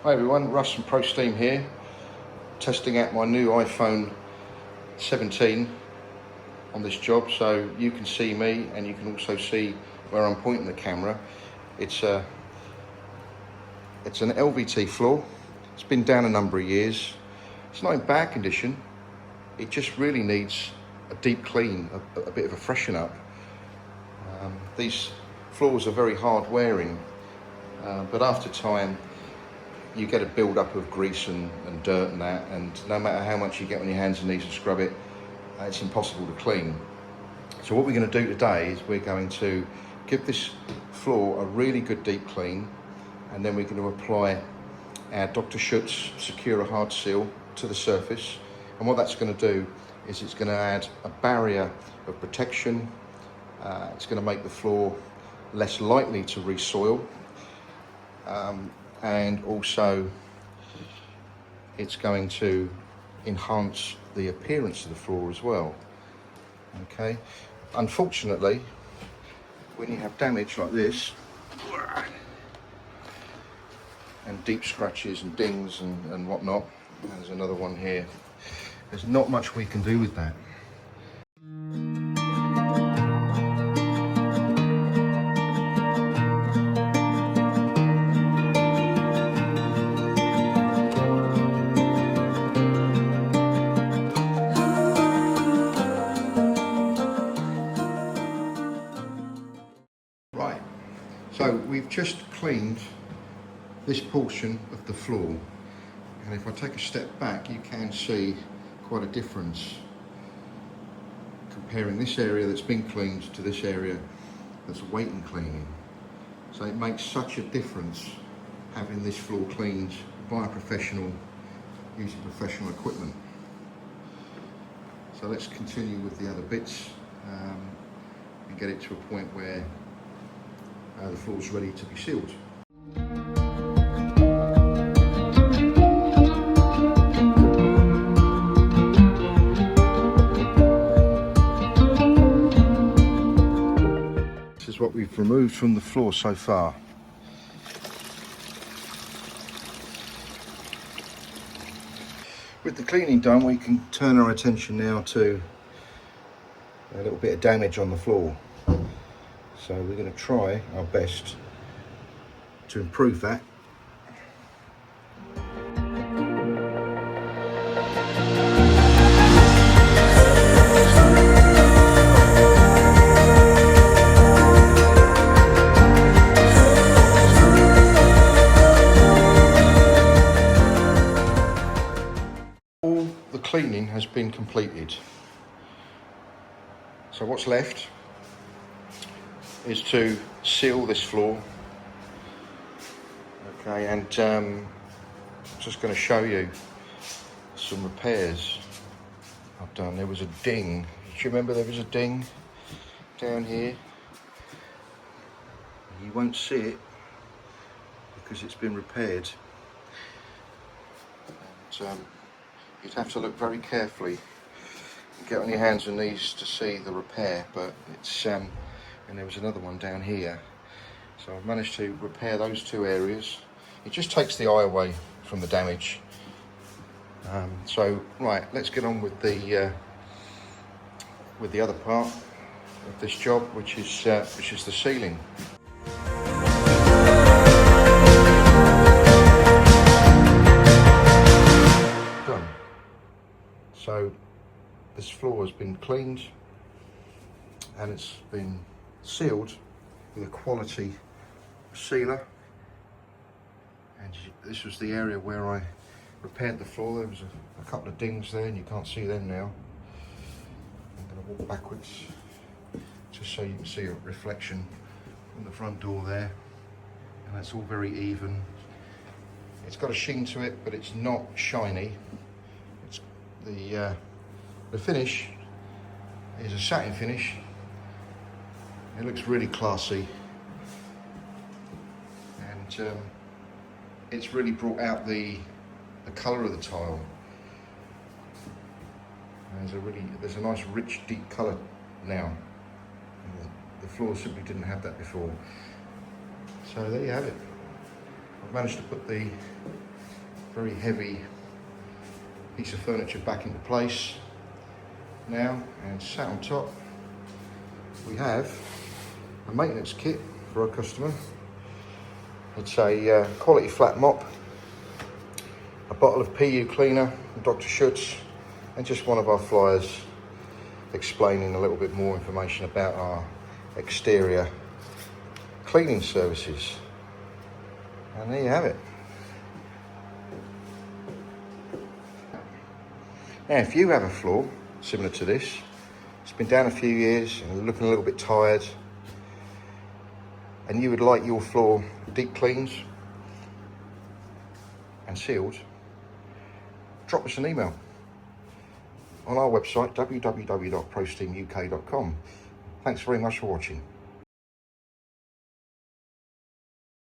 Hi everyone, Russ from Pro Steam here, testing out my new iPhone 17 on this job, so you can see me and you can also see where I'm pointing the camera. It's an LVT floor. It's been down a number of years. It's not in bad condition. It just really needs a deep clean, a bit of a freshen up. These floors are very hard wearing, but after time you get a build up of grease and dirt and that, and no matter how much you get on your hands and knees and scrub it, it's impossible to clean. So what we're going to do today is we're going to give this floor a really good deep clean, and then we're going to apply our Dr. Schutz Secure Hard Seal to the surface. And what that's going to do is it's going to add a barrier of protection. It's going to make the floor less likely to re-soil. And also it's going to enhance the appearance of the floor as well. Okay, unfortunately, when you have damage like this and deep scratches and dings and whatnot, there's another one here, there's not much we can do with that. Right, so we've just cleaned this portion of the floor, and if I take a step back you can see quite a difference comparing this area that's been cleaned to this area that's waiting cleaning. So it makes such a difference having this floor cleaned by a professional using professional equipment. So let's continue with the other bits and get it to a point where the floor's ready to be sealed. This is what we've removed from the floor so far. With the cleaning done, we can turn our attention now to a little bit of damage on the floor. So we're going to try our best to improve that. All the cleaning has been completed. So what's left is to seal this floor. Okay, and I'm just going to show you some repairs I've done. There was a ding. Do you remember there was a ding down here? You won't see it because it's been repaired. And, you'd have to look very carefully and get on your hands and knees to see the repair, but it's and there was another one down here. So I've managed to repair those two areas. It just takes the eye away from the damage. So right, let's get on with the other part of this job, which is the sealing. Done. So this floor has been cleaned and it's been sealed with a quality sealer, and this was the area where I repaired the floor. There was a couple of dings there and you can't see them now. I'm going to walk backwards just so you can see a reflection from the front door there, and that's all very even. It's got a sheen to it, but it's not shiny. It's the finish is a satin finish. It looks really classy, and it's really brought out the colour of the tile. There's a nice rich deep colour now. The floor simply didn't have that before. So there you have it. I've managed to put the very heavy piece of furniture back into place now, and sat on top we have a maintenance kit for our customer. It's a quality flat mop, a bottle of PU cleaner, Dr. Schutz, and just one of our flyers explaining a little bit more information about our exterior cleaning services. And there you have it. Now, if you have a floor similar to this, it's been down a few years and looking a little bit tired, and you would like your floor deep cleaned and sealed, drop us an email on our website www.prosteamuk.com. Thanks very much for watching.